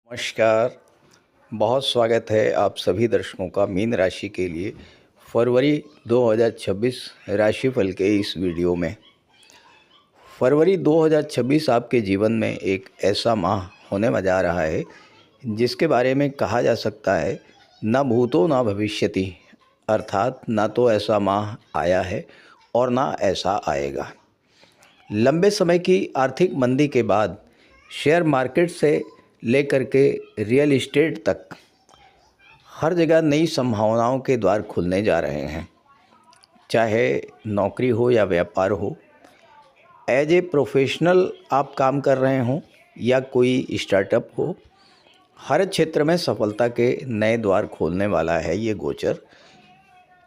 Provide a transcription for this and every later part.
नमस्कार। बहुत स्वागत है आप सभी दर्शकों का मीन राशि के लिए फरवरी 2026 राशिफल के इस वीडियो में। फरवरी 2026 आपके जीवन में एक ऐसा माह होने जा रहा है जिसके बारे में कहा जा सकता है न भूतो न भविष्यति, अर्थात ना तो ऐसा माह आया है और ना ऐसा आएगा। लंबे समय की आर्थिक मंदी के बाद शेयर मार्केट से लेकर के रियल इस्टेट तक हर जगह नई संभावनाओं के द्वार खुलने जा रहे हैं। चाहे नौकरी हो या व्यापार हो, एज ए प्रोफेशनल आप काम कर रहे हों या कोई स्टार्टअप हो, हर क्षेत्र में सफलता के नए द्वार खोलने वाला है ये गोचर।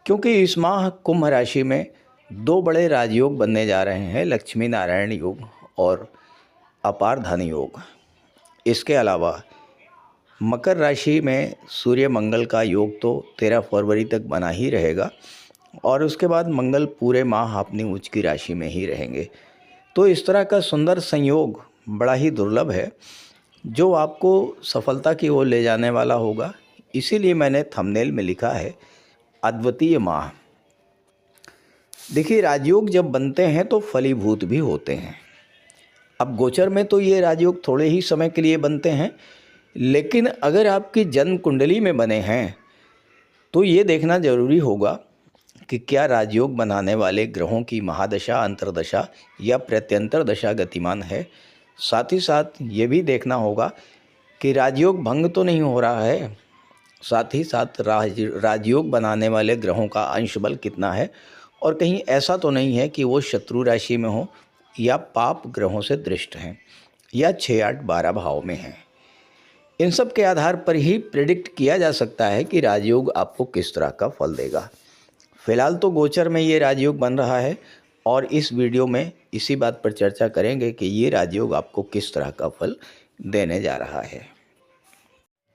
क्योंकि इस माह कुंभ राशि में दो बड़े राजयोग बनने जा रहे हैं, लक्ष्मी नारायण योग और अपार धन योग। इसके अलावा मकर राशि में सूर्य मंगल का योग तो 13 फरवरी तक बना ही रहेगा और उसके बाद मंगल पूरे माह अपनी उच्च की राशि में ही रहेंगे। तो इस तरह का सुंदर संयोग बड़ा ही दुर्लभ है जो आपको सफलता की ओर ले जाने वाला होगा। इसीलिए मैंने थंबनेल में लिखा है अद्वितीय माह। देखिए, राजयोग जब बनते हैं तो फलीभूत भी होते हैं। अब गोचर में तो ये राजयोग थोड़े ही समय के लिए बनते हैं, लेकिन अगर आपकी जन्म कुंडली में बने हैं तो ये देखना जरूरी होगा कि क्या राजयोग बनाने वाले ग्रहों की महादशा, अंतर्दशा या प्रत्यंतर दशा गतिमान है। साथ ही साथ ये भी देखना होगा कि राजयोग भंग तो नहीं हो रहा है, साथ ही साथ राजयोग बनाने वाले ग्रहों का अंश बल कितना है और कहीं ऐसा तो नहीं है कि वो शत्रु राशि में हो या पाप ग्रहों से दृष्ट हैं या 6, 8, 12 भाव में हैं। इन सब के आधार पर ही प्रेडिक्ट किया जा सकता है कि राजयोग आपको किस तरह का फल देगा। फिलहाल तो गोचर में ये राजयोग बन रहा है और इस वीडियो में इसी बात पर चर्चा करेंगे कि ये राजयोग आपको किस तरह का फल देने जा रहा है।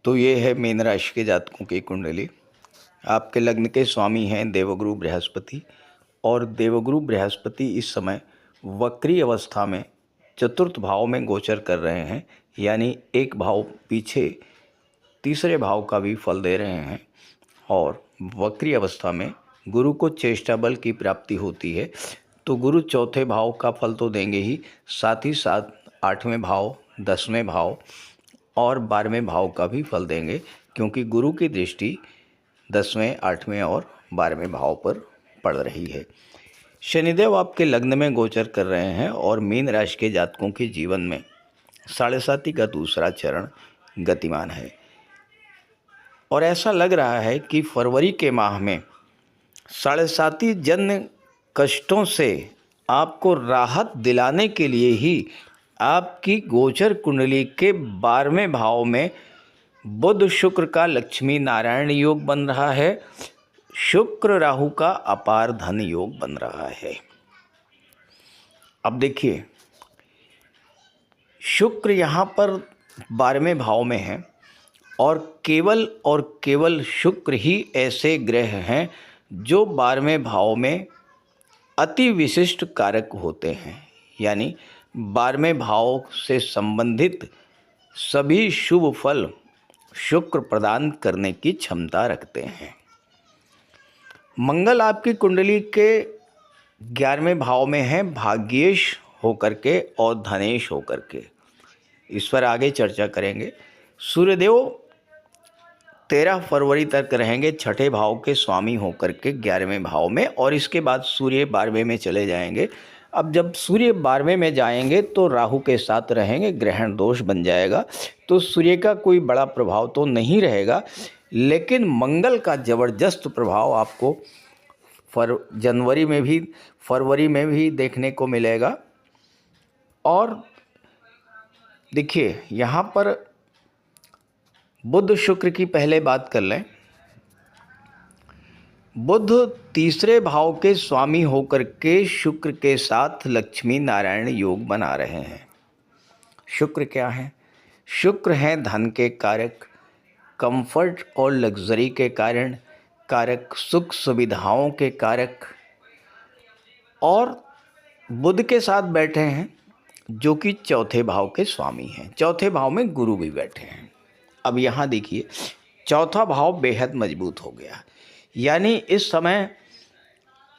तो ये है मीन राशि के जातकों की कुंडली। आपके लग्न के स्वामी हैं देवगुरु बृहस्पति और देवगुरु बृहस्पति इस समय वक्री अवस्था में चतुर्थ भाव में गोचर कर रहे हैं, यानी एक भाव पीछे तीसरे भाव का भी फल दे रहे हैं। और वक्री अवस्था में गुरु को चेष्टा बल की प्राप्ति होती है, तो गुरु चौथे भाव का फल तो देंगे ही, साथ ही साथ 8वें भाव, 10वें भाव और 12वें भाव का भी फल देंगे, क्योंकि गुरु की दृष्टि 10वें, 8वें और 12वें भाव पर पड़ रही है। शनिदेव आपके लग्न में गोचर कर रहे हैं और मीन राशि के जातकों के जीवन में 7.5 का दूसरा चरण गतिमान है और ऐसा लग रहा है कि फरवरी के माह में 7.5 जन्य कष्टों से आपको राहत दिलाने के लिए ही आपकी गोचर कुंडली के 12वें भाव में बुध शुक्र का लक्ष्मी नारायण योग बन रहा है, शुक्र राहु का अपार धन योग बन रहा है। अब देखिए, शुक्र यहाँ पर 12वें भाव में है और केवल शुक्र ही ऐसे ग्रह हैं जो 12वें भाव में अति विशिष्ट कारक होते हैं, यानी 12वें भाव से संबंधित सभी शुभ फल शुक्र प्रदान करने की क्षमता रखते हैं। मंगल आपकी कुंडली के 11वें भाव में है, भाग्येश होकर के और धनेश होकर के। इस पर आगे चर्चा करेंगे। सूर्यदेव 13 फरवरी तक रहेंगे छठे भाव के स्वामी होकर के 11वें भाव में और इसके बाद सूर्य 12वें में चले जाएंगे। अब जब सूर्य 12वें में जाएंगे तो राहु के साथ रहेंगे, ग्रहण दोष बन जाएगा, तो सूर्य का कोई बड़ा प्रभाव तो नहीं रहेगा, लेकिन मंगल का ज़बरदस्त प्रभाव आपको फरवरी में भी देखने को मिलेगा। और देखिए, यहाँ पर बुध शुक्र की पहले बात कर लें। बुध तीसरे भाव के स्वामी होकर के शुक्र के साथ लक्ष्मी नारायण योग बना रहे हैं। शुक्र क्या है? शुक्र हैं धन के कारक, कंफर्ट और लग्जरी के कारक, सुख सुविधाओं के कारक, और बुध के साथ बैठे हैं जो कि चौथे भाव के स्वामी हैं। चौथे भाव में गुरु भी बैठे हैं। अब यहाँ देखिए, चौथा भाव बेहद मजबूत हो गया, यानी इस समय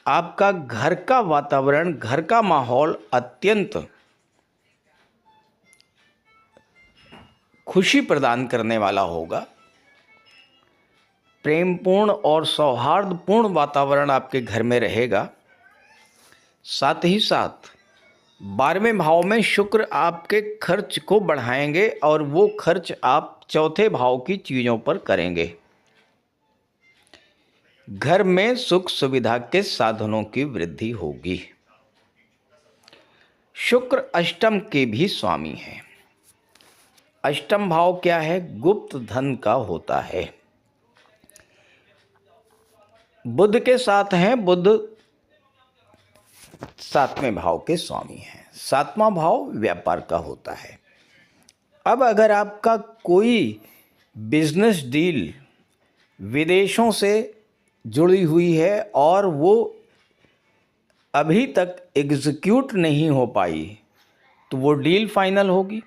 आपका घर का वातावरण, घर का माहौल अत्यंत खुशी प्रदान करने वाला होगा। प्रेमपूर्ण और सौहार्दपूर्ण वातावरण आपके घर में रहेगा। साथ ही साथ 12वें भाव में शुक्र आपके खर्च को बढ़ाएंगे और वो खर्च आप चौथे भाव की चीज़ों पर करेंगे। घर में सुख सुविधा के साधनों की वृद्धि होगी। शुक्र अष्टम के भी स्वामी हैं। अष्टम भाव क्या है? गुप्त धन का होता है। बुध के साथ हैं, बुध 7वें भाव के स्वामी हैं। 7वां भाव व्यापार का होता है। अब अगर आपका कोई बिजनेस डील विदेशों से जुड़ी हुई है और वो अभी तक एग्जीक्यूट नहीं हो पाई, तो वो डील फाइनल होगी।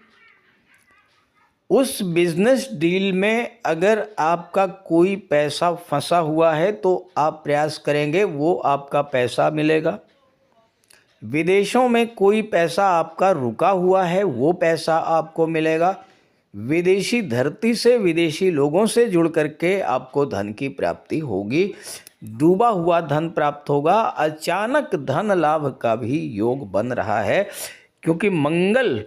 उस बिजनेस डील में अगर आपका कोई पैसा फंसा हुआ है तो आप प्रयास करेंगे वो आपका पैसा मिलेगा। विदेशों में कोई पैसा आपका रुका हुआ है, वो पैसा आपको मिलेगा। विदेशी धरती से, विदेशी लोगों से जुड़ करके आपको धन की प्राप्ति होगी। डूबा हुआ धन प्राप्त होगा। अचानक धन लाभ का भी योग बन रहा है, क्योंकि मंगल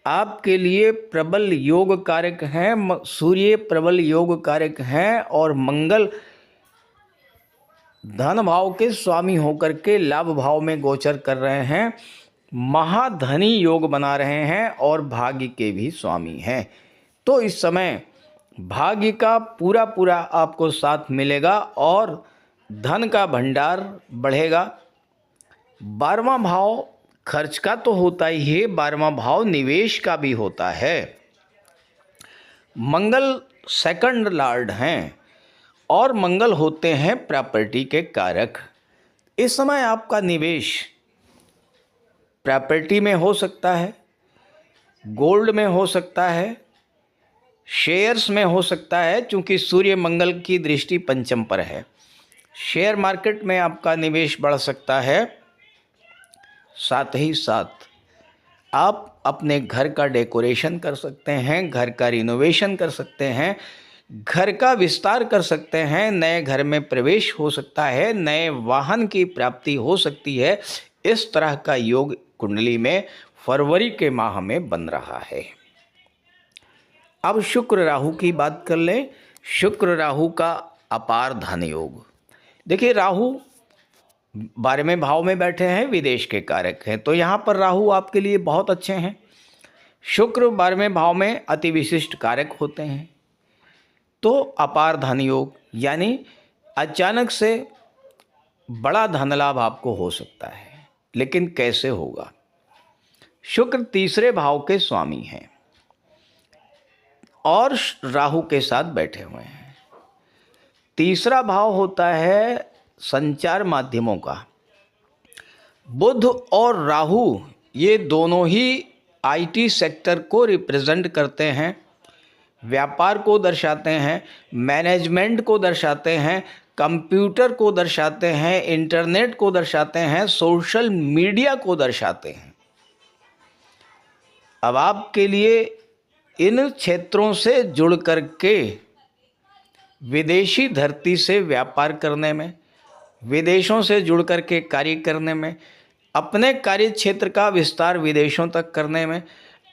आपके लिए प्रबल योग कारक हैं। सूर्य प्रबल योग कारक हैं और मंगल धन भाव के स्वामी होकर के लाभ भाव में गोचर कर रहे हैं। महाधनी योग बना रहे हैं और भाग्य के भी स्वामी हैं। तो इस समय भाग्य का पूरा पूरा आपको साथ मिलेगा और धन का भंडार बढ़ेगा। 12वां भाव खर्च का तो होता ही है, 12वां भाव निवेश का भी होता है। मंगल सेकंड लॉर्ड हैं और मंगल होते हैं प्रॉपर्टी के कारक। इस समय आपका निवेश प्रॉपर्टी में हो सकता है, गोल्ड में हो सकता है, शेयर्स में हो सकता है, क्योंकि सूर्य मंगल की दृष्टि पंचम पर है। शेयर मार्केट में आपका निवेश बढ़ सकता है। साथ ही साथ आप अपने घर का डेकोरेशन कर सकते हैं, घर का रिनोवेशन कर सकते हैं, घर का विस्तार कर सकते हैं, नए घर में प्रवेश हो सकता है, नए वाहन की प्राप्ति हो सकती है। इस तरह का योग कुंडली में फरवरी के माह में बन रहा है। अब शुक्र राहु की बात कर लें। शुक्र राहु का अपार धन योग। देखिए, राहु 12वें भाव में बैठे हैं, विदेश के कारक हैं, तो यहाँ पर राहु आपके लिए बहुत अच्छे हैं। शुक्र 12वें भाव में अति विशिष्ट कारक होते हैं। तो अपार धन योग, यानी अचानक से बड़ा धन लाभ आपको हो सकता है। लेकिन कैसे होगा? शुक्र 3रे भाव के स्वामी हैं और राहु के साथ बैठे हुए हैं। 3रा भाव होता है संचार माध्यमों का। बुध और राहु ये दोनों ही आईटी सेक्टर को रिप्रेजेंट करते हैं, व्यापार को दर्शाते हैं, मैनेजमेंट को दर्शाते हैं, कंप्यूटर को दर्शाते हैं, इंटरनेट को दर्शाते हैं, सोशल मीडिया को दर्शाते हैं। अब आपके लिए इन क्षेत्रों से जुड़ करके विदेशी धरती से व्यापार करने में, विदेशों से जुड़ करके कार्य करने में, अपने कार्य क्षेत्र का विस्तार विदेशों तक करने में,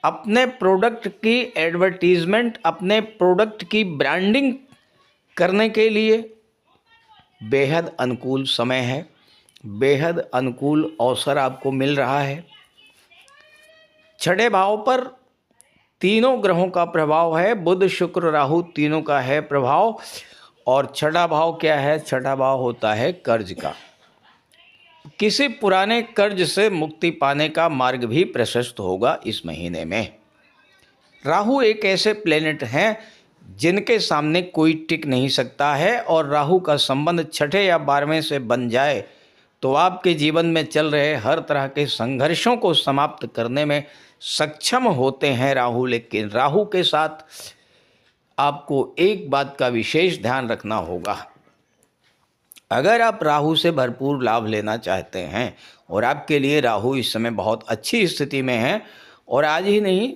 अपने प्रोडक्ट की एडवर्टीजमेंट, अपने प्रोडक्ट की ब्रांडिंग करने के लिए बेहद अनुकूल समय है। बेहद अनुकूल अवसर आपको मिल रहा है। 6ठे भाव पर तीनों ग्रहों का प्रभाव है। बुध शुक्र राहु तीनों का है प्रभाव। और 6ठा भाव क्या है? 6ठा भाव होता है कर्ज का। किसी पुराने कर्ज से मुक्ति पाने का मार्ग भी प्रशस्त होगा इस महीने में। राहु एक ऐसे प्लेनेट हैं जिनके सामने कोई टिक नहीं सकता है, और राहु का संबंध 6ठे या 12वें से बन जाए तो आपके जीवन में चल रहे हर तरह के संघर्षों को समाप्त करने में सक्षम होते हैं राहु। लेकिन राहु के साथ आपको एक बात का विशेष ध्यान रखना होगा। अगर आप राहु से भरपूर लाभ लेना चाहते हैं और आपके लिए राहु इस समय बहुत अच्छी स्थिति में है, और आज ही नहीं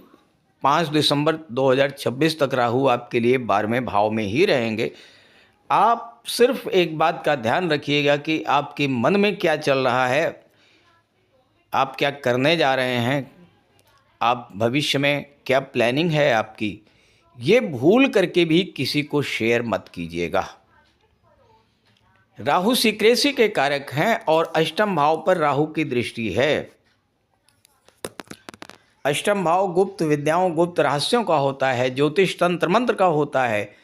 5 दिसंबर 2026 तक राहु आपके लिए 12वें भाव में ही रहेंगे। आप सिर्फ एक बात का ध्यान रखिएगा कि आपके मन में क्या चल रहा है, आप क्या करने जा रहे हैं, आप भविष्य में क्या प्लानिंग है आपकी, ये भूल करके भी किसी को शेयर मत कीजिएगा। राहु सीक्रेसी के कारक हैं और अष्टम भाव पर राहु की दृष्टि है। अष्टम भाव गुप्त विद्याओं, गुप्त रहस्यों का होता है, ज्योतिष तंत्र मंत्र का होता है।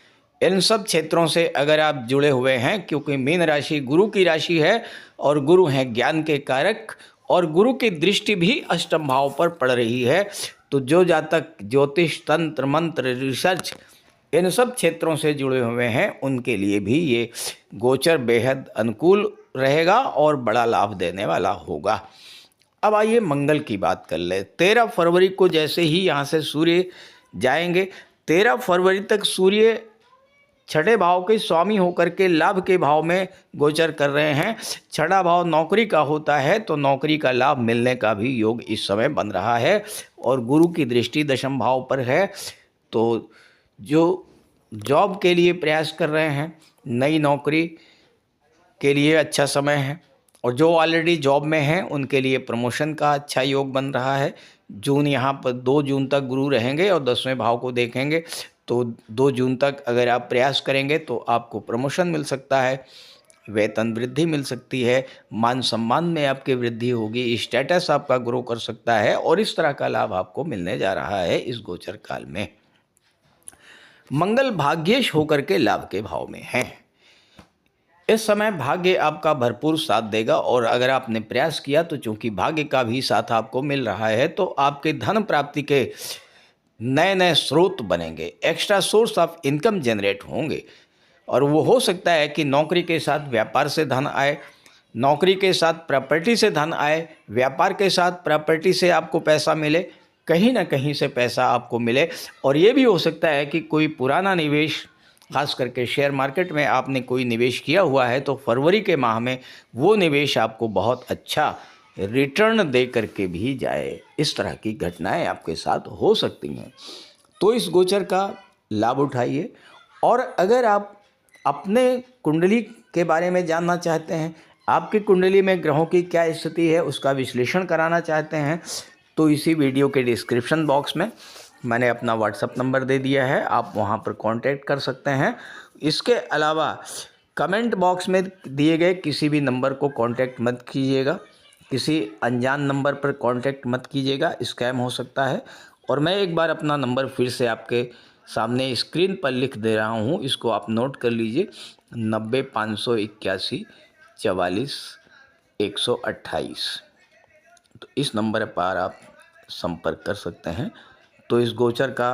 इन सब क्षेत्रों से अगर आप जुड़े हुए हैं, क्योंकि मीन राशि गुरु की राशि है और गुरु हैं ज्ञान के कारक, और गुरु की दृष्टि भी अष्टम भाव पर पड़ रही है, तो जो जातक ज्योतिष तंत्र मंत्र रिसर्च इन सब क्षेत्रों से जुड़े हुए हैं उनके लिए भी ये गोचर बेहद अनुकूल रहेगा और बड़ा लाभ देने वाला होगा। अब आइए मंगल की बात कर ले। 13 फरवरी को जैसे ही यहाँ से सूर्य जाएंगे, 13 फरवरी तक सूर्य छठे भाव के स्वामी होकर के लाभ के भाव में गोचर कर रहे हैं। छठा भाव नौकरी का होता है, तो नौकरी का लाभ मिलने का भी योग इस समय बन रहा है, और गुरु की दृष्टि दशम भाव पर है। तो जो जॉब के लिए प्रयास कर रहे हैं, नई नौकरी के लिए अच्छा समय है, और जो ऑलरेडी जॉब में हैं उनके लिए प्रमोशन का अच्छा योग बन रहा है। जून यहाँ पर 2 जून तक गुरु रहेंगे और 10वें भाव को देखेंगे, तो 2 जून तक अगर आप प्रयास करेंगे तो आपको प्रमोशन मिल सकता है, वेतन वृद्धि मिल सकती है, मान सम्मान में आपकी वृद्धि होगी, स्टेटस आपका ग्रो कर सकता है, और इस तरह का लाभ आपको मिलने जा रहा है इस गोचर काल में। मंगल भाग्येश होकर के लाभ के भाव में है। इस समय भाग्य आपका भरपूर साथ देगा, और अगर आपने प्रयास किया तो चूंकि भाग्य का भी साथ आपको मिल रहा है, तो आपके धन प्राप्ति के नए नए स्रोत बनेंगे, extra source of income generate होंगे। और वो हो सकता है कि नौकरी के साथ व्यापार से धन आए, नौकरी के साथ प्रॉपर्टी से धन आए, व्यापार के साथ प्रॉपर्टी से आपको पैसा मिले, कहीं ना कहीं से पैसा आपको मिले। और ये भी हो सकता है कि कोई पुराना निवेश, खास करके शेयर मार्केट में आपने कोई निवेश किया हुआ है, तो फरवरी के माह में वो निवेश आपको बहुत अच्छा रिटर्न दे करके भी जाए। इस तरह की घटनाएं आपके साथ हो सकती हैं, तो इस गोचर का लाभ उठाइए। और अगर आप अपने कुंडली के बारे में जानना चाहते हैं, आपकी कुंडली में ग्रहों की क्या स्थिति है, उसका विश्लेषण कराना चाहते हैं, तो इसी वीडियो के डिस्क्रिप्शन बॉक्स में मैंने अपना व्हाट्सएप नंबर दे दिया है, आप वहां पर कांटेक्ट कर सकते हैं। इसके अलावा कमेंट बॉक्स में दिए गए किसी भी नंबर को कांटेक्ट मत कीजिएगा, किसी अनजान नंबर पर कांटेक्ट मत कीजिएगा, स्कैम हो सकता है। और मैं एक बार अपना नंबर फिर से आपके सामने स्क्रीन पर लिख दे रहा हूँ, इसको आप नोट कर लीजिए, 90 581 44 128। तो इस नंबर पर आप संपर्क कर सकते हैं। तो इस गोचर का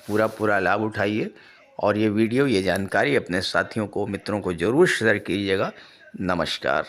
पूरा लाभ उठाइए, और ये वीडियो, ये जानकारी अपने साथियों को, मित्रों को ज़रूर शेयर कीजिएगा। नमस्कार।